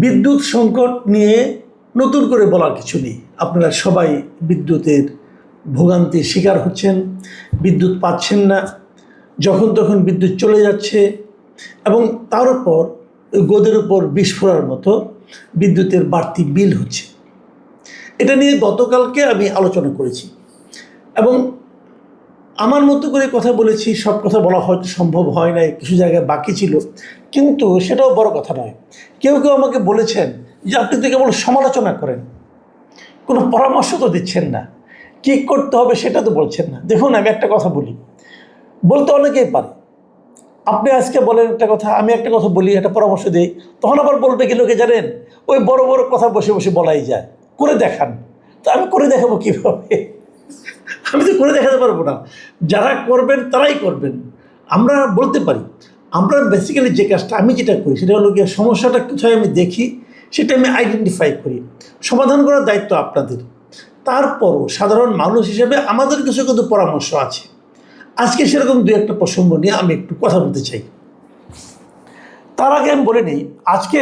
বিদ্যুৎ সংকট নিয়ে নতুন করে বলার কিছু নেই। আপনারা সবাই বিদ্যুতের ভোগান্তির শিকার হচ্ছেন, বিদ্যুৎ পাচ্ছেন না, যখন তখন বিদ্যুৎ চলে যাচ্ছে এবং তার উপর গোদের উপর বিষ ফোঁড়ার মতো বিদ্যুতের বাড়তি বিল হচ্ছে। এটা নিয়ে গতকালকে আমি আলোচনা করেছি এবং আমার মতো করে কথা বলেছি। সব কথা বলা হয়তো সম্ভব হয় নাই, কিছু জায়গায় বাকি ছিল, কিন্তু সেটাও বড় কথা নয়। কেউ কেউ আমাকে বলেছেন যে আপনি তো কেবল সমালোচনা করেন, কোনো পরামর্শ তো দিচ্ছেন না, কী করতে হবে সেটা তো বলছেন না। দেখুন, আমি একটা কথা বলি, বলতে অনেকেই পারে। আপনি আজকে বলেন একটা কথা, আমি একটা কথা বলি, একটা পরামর্শ দিই, তখন আবার বলবে কি লোকে জানেন, ওই বড় বড় কথা বসে বসে বলাই যায়, করে দেখান। তো আমি করে দেখাবো কীভাবে? আমি তো করে দেখাতে পারবো না। যারা করবেন তারাই করবেন। আমরা বলতে পারি, আমরা বেসিক্যালি যে কাজটা আমি যেটা করি সেটা হলো গিয়ে সমস্যাটা কোথায় আমি দেখি সেটা আমি আইডেন্টিফাই করি, সমাধান করার দায়িত্ব আপনাদের। তারপরও সাধারণ মানুষ হিসেবে আমাদের কিছু কিন্তু পরামর্শ আছে। আজকে সেরকম দু একটা প্রসঙ্গ নিয়ে আমি একটু কথা বলতে চাই। তার আগে আমি বলে নিই, আজকে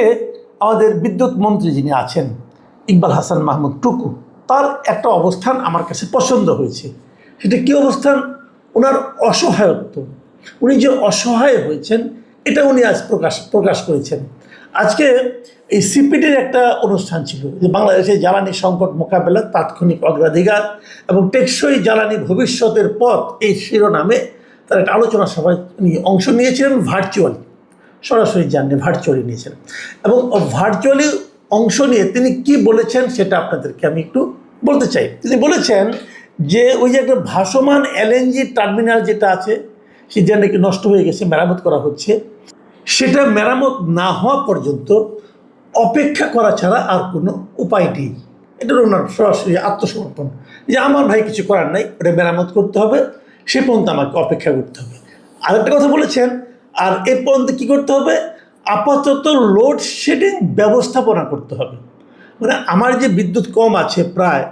আমাদের বিদ্যুৎ মন্ত্রী যিনি আছেন ইকবাল হাসান মাহমুদ টুকু, তার একটা অবস্থান আমার কাছে পছন্দ হয়েছে। সেটা কী অবস্থান? ওনার অসহায়ত্ব, উনি যে অসহায় হয়েছেন এটা উনি আজ প্রকাশ করেছেন। আজকে এই সিপিডির একটা অনুষ্ঠান ছিল, যে বাংলাদেশে জ্বালানি সংকট মোকাবেলা তাৎক্ষণিক অগ্রাধিকার এবং টেকসই জ্বালানি ভবিষ্যতের পথ, এই শিরোনামে তার একটা আলোচনা সভায় উনি অংশ নিয়েছিলেন ভার্চুয়ালি, সরাসরি যাননি, ভার্চুয়ালি নিয়েছেন। এবং ভার্চুয়ালি অংশ নিয়ে তিনি কি বলেছেন সেটা আপনাদেরকে আমি একটু বলতে চাই। তিনি বলেছেন যে ওই যে একটা ভাসমান এলএনজি টার্মিনাল যেটা আছে সেটা নাকি নষ্ট হয়ে গেছে, মেরামত করা হচ্ছে, সেটা মেরামত না হওয়া পর্যন্ত অপেক্ষা করা ছাড়া আর কোনো উপায় নেই। এটা ওনার সরাসরি আত্মসমর্পণ, যে আমার ভাই কিছু করার নাই, ওটা মেরামত করতে হবে, সে পর্যন্ত আমাকে অপেক্ষা করতে হবে। আরেকটা কথা বলেছেন, আর এ পর্যন্ত কী করতে হবে? আপাতত লোডশেডিং ব্যবস্থাপনা করতে হবে। মানে আমার যে বিদ্যুৎ কম আছে, প্রায়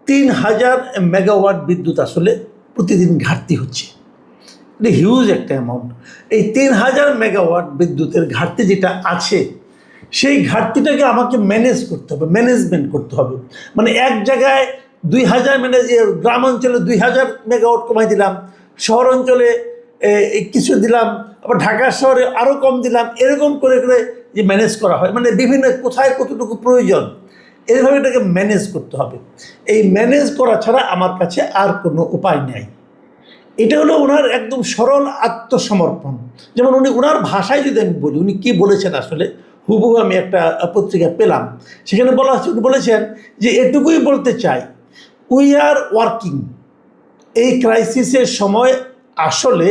3000 মেগাওয়াট বিদ্যুৎ আসলে প্রতিদিন ঘাটতি হচ্ছে। এটা হিউজ একটা অ্যামাউন্ট। এই 3000 মেগাওয়াট বিদ্যুতের ঘাটতি যেটা আছে, সেই ঘাটতিটাকে আমাকে ম্যানেজ করতে হবে, ম্যানেজমেন্ট করতে হবে। মানে এক জায়গায় 2000 গ্রাম অঞ্চলে 2000 মেগাওয়াট কমাই দিলাম, শহর অঞ্চলে কিছু দিলাম, আবার ঢাকা শহরে আরও কম দিলাম, এরকম করে করে যে ম্যানেজ করা হয়, মানে বিভিন্ন কোথায় কতটুকু প্রয়োজন, এইভাবে এটাকে ম্যানেজ করতে হবে। এই ম্যানেজ করা ছাড়া আমার কাছে আর কোনো উপায় নেই। এটা হলো ওনার একদম সরল আত্মসমর্পণ। যেমন উনি ওনার ভাষায় যদি আমি বলি, উনি কী বলেছেন আসলে হুবহু আমি একটা পত্রিকা পেলাম, সেখানে বলা হচ্ছে, উনি বলেছেন যে এটুকুই বলতে চাই, উই আর ওয়ার্কিং। এই ক্রাইসিসের সময় আসলে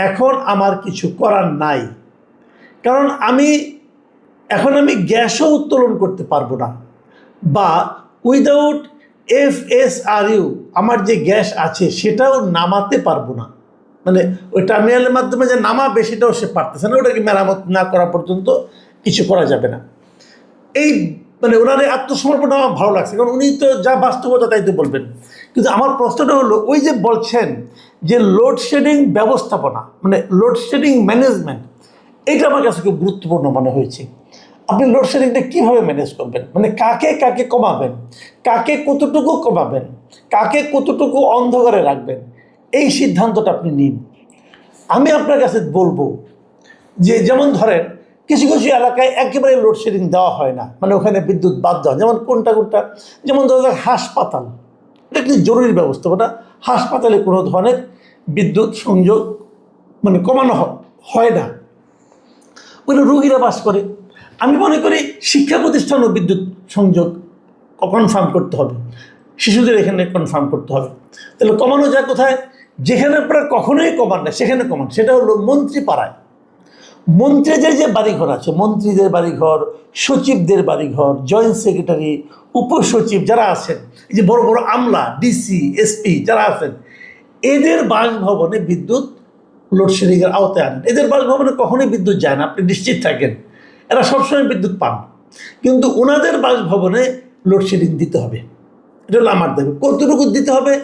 এখন আমার কিছু করার নাই, কারণ এখন আমি গ্যাসও উত্তোলন করতে পারবো না, বা উইদাউট FSRU আমার যে গ্যাস আছে সেটাও নামাতে পারবো না। মানে ওই টার্মিনালের মাধ্যমে যে নামাবে সেটাও সে পারতেছে না, ওটাকে মেরামত না করা পর্যন্ত কিছু করা যাবে না। এই মানে ওনার আত্মসমর্পণ আমার ভালো লাগছে, কারণ উনি তো যা বাস্তবতা তাই তো বলবেন। কিন্তু আমার প্রশ্নটা হলো, ওই যে বলছেন যে লোডশেডিং ব্যবস্থাপনা, মানে লোডশেডিং ম্যানেজমেন্ট, এটা আমার কাছে খুব গুরুত্বপূর্ণ মনে হয়েছে। আপনি লোডশেডিংটা কীভাবে ম্যানেজ করবেন, মানে কাকে কাকে কমাবেন, কাকে কতটুকু কমাবেন, কাকে কতটুকু অন্ধকারে রাখবেন, এই সিদ্ধান্তটা আপনি নিন। আমি আপনার কাছে বলবো যে, যেমন ধরেন কিছু কিছু এলাকায় একেবারে লোডশেডিং দেওয়া হয় না, মানে ওখানে বিদ্যুৎ বাদ দেওয়া, যেমন কোনটা, যেমন ধরো হাসপাতাল, এটা একটি জরুরি ব্যবস্থাপনা। হাসপাতালে কোনো ধরনের বিদ্যুৎ সংযোগ মানে কমানো হয় না, ওখানে রোগীরা বাস করে। আমি মনে করি শিক্ষা প্রতিষ্ঠানও বিদ্যুৎ সংযোগ কনফার্ম করতে হবে, শিশুদের এখানে কনফার্ম করতে হবে। তাহলে কমানো যায় কোথায়? যেখানে প্রায় কখনোই কমান না সেখানে কমান, সেটা হলো মন্ত্রী পাড়ায়। মন্ত্রীদের যে বাড়িঘর আছে, মন্ত্রীদের বাড়িঘর, সচিবদের বাড়িঘর, জয়েন্ট সেক্রেটারি, উপসচিব যারা আছেন, এই যে বড় বড় আমলা, DC, SP যারা আছেন, এদের বাসভবনে বিদ্যুৎ লোডশেডিংয়ের আওতায় আনেন। এদের বাসভবনে কখনোই বিদ্যুৎ যায় না, আপনি নিশ্চিত থাকেন, এরা সবসময় বিদ্যুৎ পান। কিন্তু ওনাদের বাসভবনে লোডশেডিং দিতে হবে, এটা হলো আমার দাবি। কতটুকু দিতে হবে?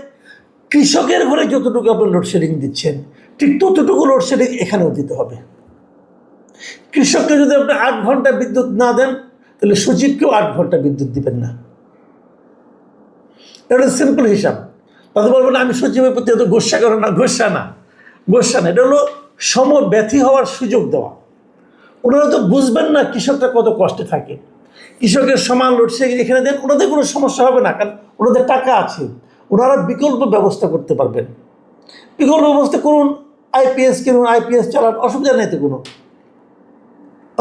কৃষকের ঘরে যতটুকু আপনি লোডশেডিং দিচ্ছেন, ঠিক ততটুকু লোডশেডিং এখানেও দিতে হবে। কৃষককে যদি আপনি 8 ঘন্টা বিদ্যুৎ না দেন, তাহলে সচিবকেও 8 ঘন্টা বিদ্যুৎ দিবেন না। এটা সিম্পল হিসাব। তাদের বলবেন আমি সচিবের প্রতি এত গোসা করো না, গোসা না। এটা হলো সমব্যথী হওয়ার সুযোগ দেওয়া। ওনারা তো বুঝবেন না কৃষকরা কত কষ্টে থাকে। কৃষকের সমান লোডশেডিং এখানে দেন, ওনাদের কোনো সমস্যা হবে না, কারণ ওনাদের টাকা আছে। ওনারা বিকল্প ব্যবস্থা করতে পারবেন। বিকল্প ব্যবস্থা করুন, আইপিএস কিনুন, আইপিএস চালান, অসুবিধা নেই তো কোনো।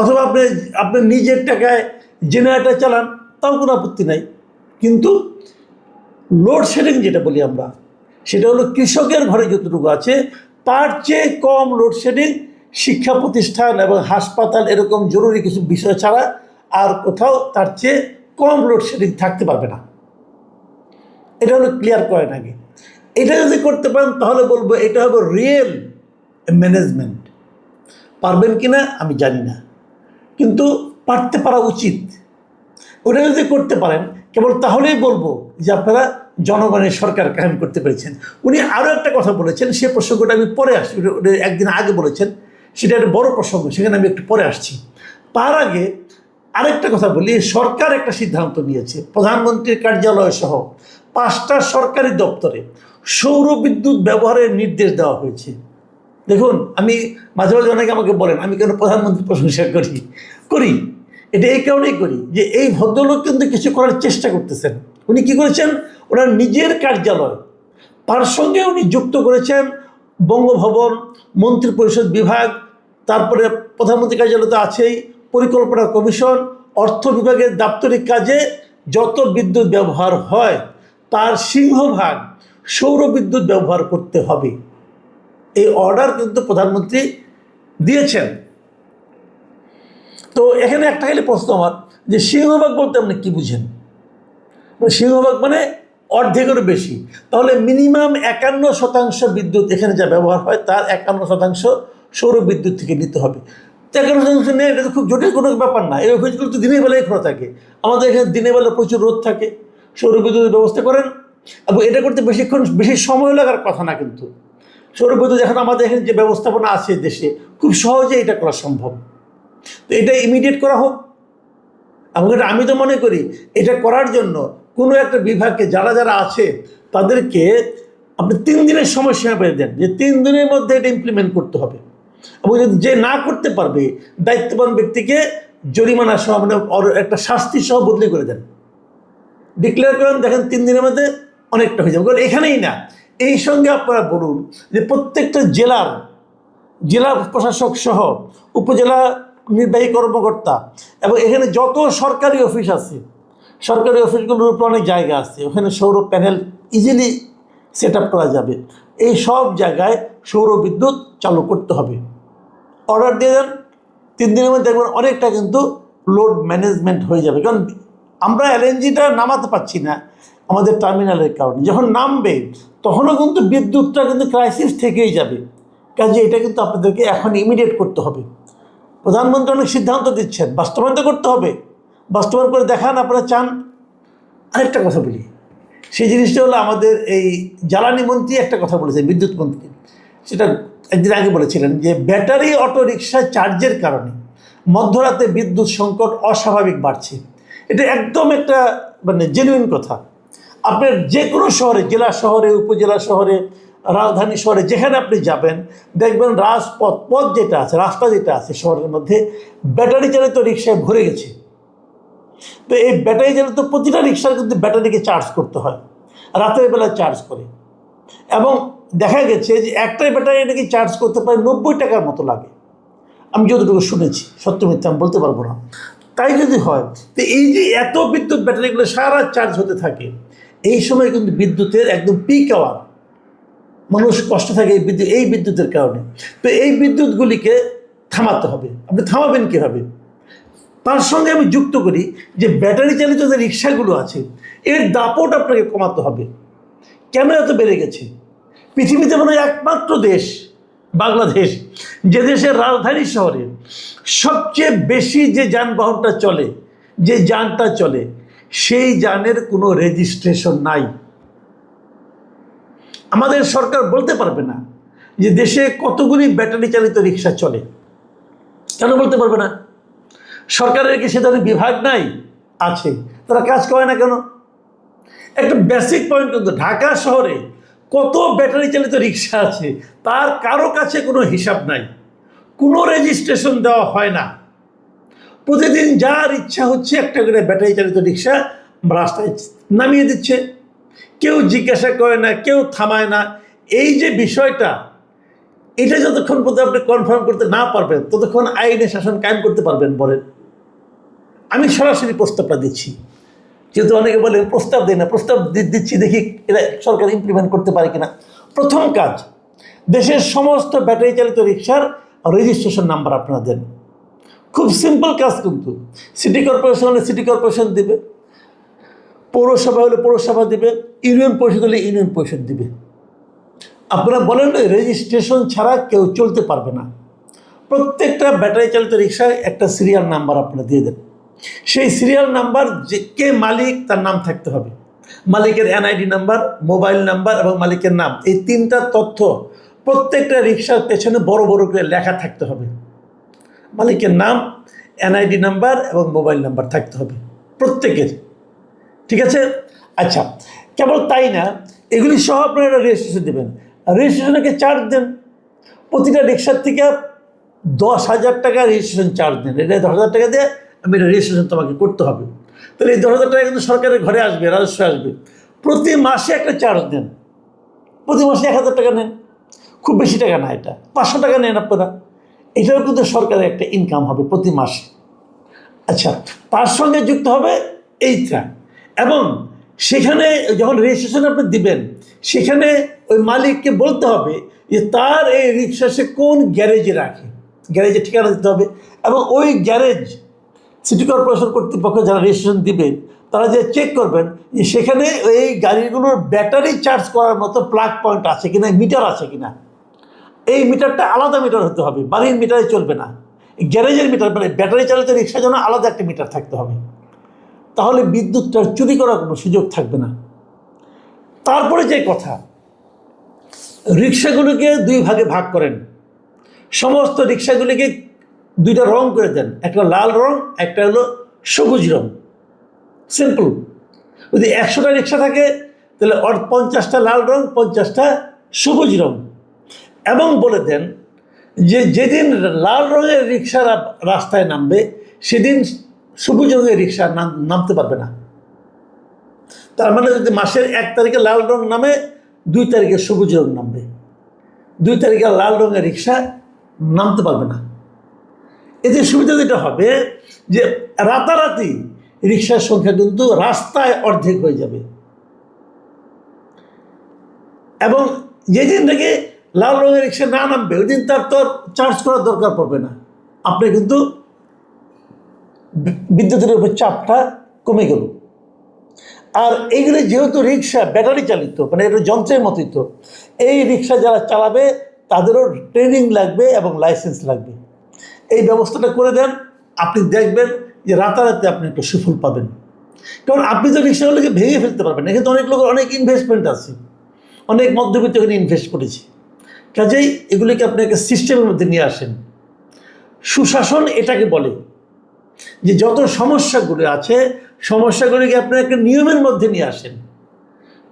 অথবা আপনি নিজের টাকায় জেনারেটর চালান, তাও কোনো আপত্তি নাই। কিন্তু লোডশেডিং যেটা বলি আমরা, সেটা হলো কৃষকের ঘরে যতটুকু আছে তার চেয়ে কম লোডশেডিং শিক্ষা প্রতিষ্ঠান এবং হাসপাতাল এরকম জরুরি কিছু বিষয় ছাড়া আর কোথাও তার চেয়ে কম লোডশেডিং থাকতে পারবে না। এটা হলো ক্লিয়ার করেন আগে। এটা যদি করতে পারেন তাহলে বলবো এটা হবে রিয়েল ম্যানেজমেন্ট। পারবেন কি না আমি জানি না, কিন্তু পারতে পারা উচিত। ওটা যদি করতে পারেন কেবল তাহলেই বলবো যে আপনারা জনগণের সরকার কায়েম করতে পেরেছেন। উনি আরও একটা কথা বলেছেন, সে প্রসঙ্গটা আমি পরে আসছি। ওটা একদিন আগে বলেছেন, সেটা একটা বড় প্রসঙ্গ, সেখানে আমি একটু পরে আসছি। তার আগে আরেকটা কথা বলি। সরকার একটা সিদ্ধান্ত নিয়েছে, প্রধানমন্ত্রীর কার্যালয় সহ 5টা সরকারি দপ্তরে সৌর বিদ্যুৎ ব্যবহারের নির্দেশ দেওয়া হয়েছে। দেখুন, আমি মাঝে মাঝে অনেকে আমাকে বলেন আমি কেন প্রধানমন্ত্রী প্রশংসা করি। এটা এই কারণেই করি যে এই ভদ্রলোক কিন্তু কিছু করার চেষ্টা করতেছেন। উনি কি করেছেন, ওনার নিজের কার্যালয়, তার সঙ্গে উনি যুক্ত করেছেন বঙ্গভবন, মন্ত্রিপরিষদ বিভাগ, তারপরে প্রধানমন্ত্রী কার্যালয় তো আছেই, পরিকল্পনা কমিশন, অর্থ বিভাগের দাপ্তরিক কাজে যত বিদ্যুৎ ব্যবহার হয় তার সিংহভাগ সৌর বিদ্যুৎ ব্যবহার করতে হবে। এই অর্ডার কিন্তু প্রধানমন্ত্রী দিয়েছেন। তো এখানে একটা খালি প্রশ্ন আমার, যে সিংহভাগ বলতে আপনি কী বুঝেন? সিংহভাগ মানে অর্ধেকেরও বেশি। তাহলে মিনিমাম 51% বিদ্যুৎ এখানে যা ব্যবহার হয় তার 51% সৌর বিদ্যুৎ থেকে নিতে হবে। 51% নেই, এটা তো খুব জটিল কোনো ব্যাপার না। এই অফিসগুলো তো দিনের বেলায় খোলা থাকে। আমাদের এখানে দিনের বেলা প্রচুর রোদ থাকে, সৌর বিদ্যুতের ব্যবস্থা করেন। এবং এটা করতে বেশি সময় লাগার কথা না। কিন্তু সৌর বিদ্যুৎ এখন আমাদের এখানে যে ব্যবস্থাপনা আছে দেশে, খুব সহজে এটা করা সম্ভব। তো এটা ইমিডিয়েট করা হোক। এবং এটা আমি তো মনে করি এটা করার জন্য কোনো একটা বিভাগকে যারা আছে তাদেরকে আপনি 3 দিনের সময়সীমা বেঁধে দেন, যে 3 দিনের মধ্যে এটা ইমপ্লিমেন্ট করতে হবে। এবং যে না করতে পারবে দায়িত্ববান ব্যক্তিকে জরিমানা সহ মানে একটা শাস্তি সহ বদলি করে দেন, ডিক্লেয়ার করেন। দেখেন 3 দিনের মধ্যে অনেকটা হয়ে যাবে। কারণ এখানেই না, এই সঙ্গে আপনারা বলুন যে প্রত্যেকটা জেলা প্রশাসক সহ উপজেলা নির্বাহী কর্মকর্তা এবং এখানে যত সরকারি অফিস আছে, সরকারি অফিসগুলোর উপর অনেক জায়গা আছে, ওখানে সৌর প্যানেল ইজিলি সেট আপ করা যাবে। এই সব জায়গায় সৌর বিদ্যুৎ চালু করতে হবে। অর্ডার দিয়ে দেন, 3 দিনের মধ্যে দেখবেন অনেকটা কিন্তু লোড ম্যানেজমেন্ট হয়ে যাবে। কারণ আমরা এলএনজিটা নামাতে পারছি না আমাদের টার্মিনালের কারণে। যখন নামবে তখনও কিন্তু বিদ্যুৎটা কিন্তু ক্রাইসিস থেকেই যাবে। কাজে এটা কিন্তু আপনাদেরকে এখন ইমিডিয়েট করতে হবে। প্রধানমন্ত্রী অনেক সিদ্ধান্ত দিচ্ছেন, বাস্তবায়ন তো করতে হবে। বাস্তবায়ন করে দেখান আপনারা চান। আরেকটা কথা বলি, সেই জিনিসটা হলো আমাদের এই জ্বালানি মন্ত্রী একটা কথা বলেছেন, বিদ্যুৎ মন্ত্রী, সেটা একদিন আগে বলেছিলেন যে ব্যাটারি অটো রিক্সা চার্জের কারণে মধ্যরাতে বিদ্যুৎ সংকট অস্বাভাবিক বাড়ছে। এটা একদম একটা মানে জেনুইন কথা। আপনার যে কোনো শহরে, জেলা শহরে, উপজেলা শহরে, রাজধানী শহরে যেখানে আপনি যাবেন দেখবেন পথ যেটা আছে, রাস্তা যেটা আছে শহরের মধ্যে ব্যাটারি চালিত রিক্সায় ভরে গেছে। তো এই ব্যাটারি চালিত প্রতিটা রিক্সার কিন্তু ব্যাটারিকে চার্জ করতে হয়, রাতের বেলা চার্জ করে। এবং দেখা গেছে যে একটাই ব্যাটারি নাকি চার্জ করতে পারে 90 টাকার মতো লাগে। আমি যতটুকু শুনেছি, সত্য মিথ্যা আমি বলতে পারবো না। তাই যদি হয় তো এই যে এত বিদ্যুৎ ব্যাটারিগুলো সারা চার্জ হতে থাকে, এই সময় কিন্তু বিদ্যুতের একদম পিক আওয়ার, মানুষ কষ্ট থাকে এই বিদ্যুতের কারণে। তো এই বিদ্যুৎগুলিকে থামাতে হবে। আপনি থামাবেন কীভাবে? তার সঙ্গে আমি যুক্ত করি যে ব্যাটারি চালিত যে রিক্সাগুলো আছে এর দাপট আপনাকে কমাতে হবে। কেন এত বেড়ে গেছে? পৃথিবীতে মনে হয় একমাত্র দেশ বাংলাদেশ, যে দেশের রাজধানী শহরে সবচেয়ে বেশি যে যানবাহনটা চলে, যে যানটা চলে, সেই যানের কোনো রেজিস্ট্রেশন নাই। আমাদের সরকার বলতে পারবে না যে দেশে কতগুলি ব্যাটারি চালিত রিক্সা চলে। কেন বলতে পারবে না? সরকারের কি সে ধরনের বিভাগ নাই? আছে। তারা কাজ করে না কেন? একটা বেসিক পয়েন্ট কিন্তু, ঢাকা শহরে কত ব্যাটারি চালিত রিক্সা আছে, তার কারো কাছে কোনো হিসাব নাই, কোনো রেজিস্ট্রেশন দেওয়া হয় না। প্রতিদিন যার ইচ্ছা হচ্ছে একটা করে ব্যাটারি চালিত রিক্সা রাস্তায় নামিয়ে দিচ্ছে, কেউ জিজ্ঞাসা করে না, কেউ থামায় না। এই যে বিষয়টা, এটা যতক্ষণ পর্যন্ত আপনি কনফার্ম করতে না পারবেন ততক্ষণ আইনে শাসন কায়েম করতে পারবেন বলেন? আমি সরাসরি প্রস্তাবটা দিচ্ছি, যেহেতু অনেকে বলে প্রস্তাব দেয় না, প্রস্তাব দিচ্ছি, দেখি এরা সরকার ইমপ্লিমেন্ট করতে পারে কিনা। প্রথম কাজ, দেশের সমস্ত ব্যাটারি চালিত রিক্সার রেজিস্ট্রেশন নাম্বার আপনারা দেন। খুব সিম্পল কাজ কিন্তু। সিটি কর্পোরেশন হলে সিটি কর্পোরেশন দিবে, পৌরসভা হলে পৌরসভা দিবে, ইউনিয়ন পরিষদ হলে ইউনিয়ন পরিষদ দিবে। আপনারা বলেন রেজিস্ট্রেশন ছাড়া কেউ চলতে পারবে না। প্রত্যেকটা ব্যাটারি চালিত রিক্সায় একটা সিরিয়াল নাম্বার আপনারা দিয়ে দেন। সেই সিরিয়াল নাম্বার যে কে মালিক তার নাম থাকতে হবে, মালিকের এনআইডি নাম্বার, মোবাইল নাম্বার এবং মালিকের নাম, এই তিনটা তথ্য প্রত্যেকটা রিক্সার পেছনে বড় বড় করে লেখা থাকতে হবে। মালিকের নাম, এনআইডি নাম্বার এবং মোবাইল নাম্বার থাকতে হবে প্রত্যেকের। ঠিক আছে? আচ্ছা, কেবল তাই না, এগুলি সহ আপনারা রেজিস্ট্রেশন দেবেন। রেজিস্ট্রেশনকে চার্জ দেন, প্রতিটা রিক্সার থেকে 10,000 টাকা রেজিস্ট্রেশন চার্জ দেন। এটা 10,000 টাকা দিয়ে আমি এটা রেজিস্ট্রেশন তোমাকে করতে হবে। তাহলে এই 10,000 টাকা কিন্তু সরকারের ঘরে আসবে, রাজস্ব আসবে। প্রতি মাসে একটা চার্জ দেন, প্রতি মাসে 1,000 টাকা নেন, খুব বেশি টাকা না, এটা 500 টাকা নেন আপনারা। এটাও কিন্তু সরকারের একটা ইনকাম হবে প্রতি মাসে। আচ্ছা, তার সঙ্গে যুক্ত হবে এইটা। এবং সেখানে যখন রেজিস্ট্রেশন আপনি দিবেন, সেখানে ওই মালিককে বলতে হবে যে তার এই রিক্সা সে কোন গ্যারেজে রাখে, গ্যারেজে ঠিকানা দিতে হবে। এবং ওই গ্যারেজ সিটি কর্পোরেশন কর্তৃপক্ষ যারা রেজিস্ট্রেশন দিবে তারা যে চেক করবেন যে সেখানে এই গাড়িগুলোর ব্যাটারি চার্জ করার মতো প্লাগ পয়েন্ট আছে কিনা, মিটার আছে কিনা। এই মিটারটা আলাদা মিটার হতে হবে, বাড়ির মিটারে চলবে না। গ্যারেজের মিটার, মানে ব্যাটারি চালিত রিক্সার জন্য আলাদা একটা মিটার থাকতে হবে। তাহলে বিদ্যুৎটা চুরি করার কোনো সুযোগ থাকবে না। তারপরে যে কথা, রিক্সাগুলোকে 2 ভাগে ভাগ করেন। সমস্ত রিক্সাগুলিকে 2টা রং করে দেন, একটা লাল রং, একটা হলো সবুজ রং। সিম্পল। যদি 100টা রিক্সা থাকে তাহলে 50টা লাল রং, 50টা সবুজ রং। এবং বলে দেন যে যেদিন লাল রঙের রিক্সা রাস্তায় নামবে সেদিন সবুজ রঙের রিক্সা নামতে পারবে না। তার মানে যদি মাসের 1 তারিখে লাল রং নামে, 2 তারিখে সবুজ রং নামবে, 2 তারিখে লাল রঙের রিক্সা নামতে পারবে না। এতে সুবিধা যেটা হবে যে রাতারাতি রিক্সার সংখ্যা কিন্তু রাস্তায় অর্ধেক হয়ে যাবে। এবং যেদিন থেকে লাল রঙের রিক্সা না নামবে ওই দিন তার তো চার্জ করার দরকার পড়বে না। আপনি কিন্তু বিদ্যুতের উপর চাপটা কমে গেল। আর এইগুলো যেহেতু রিক্সা ব্যাটারি চালিত, মানে এটা যন্ত্রের মতোই, তো এই রিক্সা যারা চালাবে তাদেরও ট্রেনিং লাগবে এবং লাইসেন্স লাগবে। এই ব্যবস্থাটা করে দেন, আপনি দেখবেন যে রাতারাতি আপনি একটা সুফল পাবেন। কারণ আপনি তো রিক্সাগুলোকে ভেঙে ফেলতে পারবেন না, কিন্তু অনেক লোকের অনেক ইনভেস্টমেন্ট আছে, অনেক মধ্যবিত্ত এখানে ইনভেস্ট করেছে। কাজেই এগুলিকে আপনি একটা সিস্টেমের মধ্যে নিয়ে আসেন। সুশাসন এটাকে বলে যে যত সমস্যাগুলি আছে সমস্যাগুলিকে আপনি একটা নিয়মের মধ্যে নিয়ে আসেন,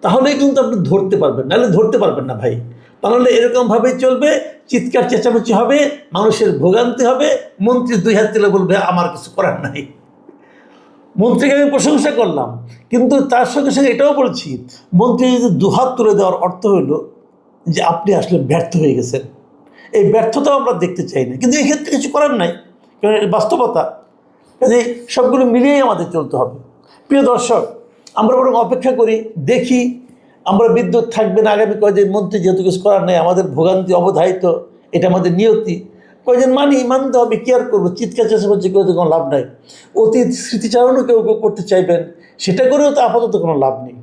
তাহলেই কিন্তু আপনি ধরতে পারবেন, নাহলে ধরতে পারবেন না ভাই। তাহলে এরকমভাবেই চলবে, চিৎকার চেঁচামেচি হবে, মানুষের ভোগান্তি হবে, মন্ত্রী 2 হাত তুলে বলবে আমার কিছু করার নাই। মন্ত্রীকে আমি প্রশংসা করলাম, কিন্তু তার সঙ্গে সঙ্গে এটাও বলছি, মন্ত্রী যদি 2 হাত তুলে দেওয়ার অর্থ হলো যে আপনি আসলে ব্যর্থ হয়ে গেছেন। এই ব্যর্থতাও আমরা দেখতে চাই না, কিন্তু এক্ষেত্রে কিছু করার নাই, কারণ বাস্তবতা। কাজে সবগুলো মিলিয়েই আমাদের চলতে হবে। প্রিয় দর্শক, আমরা বরং অপেক্ষা করি, দেখি আমরা বিদ্যুৎ থাকবে না আগামী কয়েকদিন। মন্ত্রী যেহেতু কিছু করার নেই, আমাদের ভোগান্তি অবধারিত, এটা আমাদের নিয়তি, কয়েকদিন মানতে হবে। কি আর করবো, চিৎকার চেঁচামেচি করে তো কোনো লাভ নাই। অতীত স্মৃতিচারণও কেউ করতে চাইবেন, সেটা করেও তো আপাতত কোনো লাভ নেই।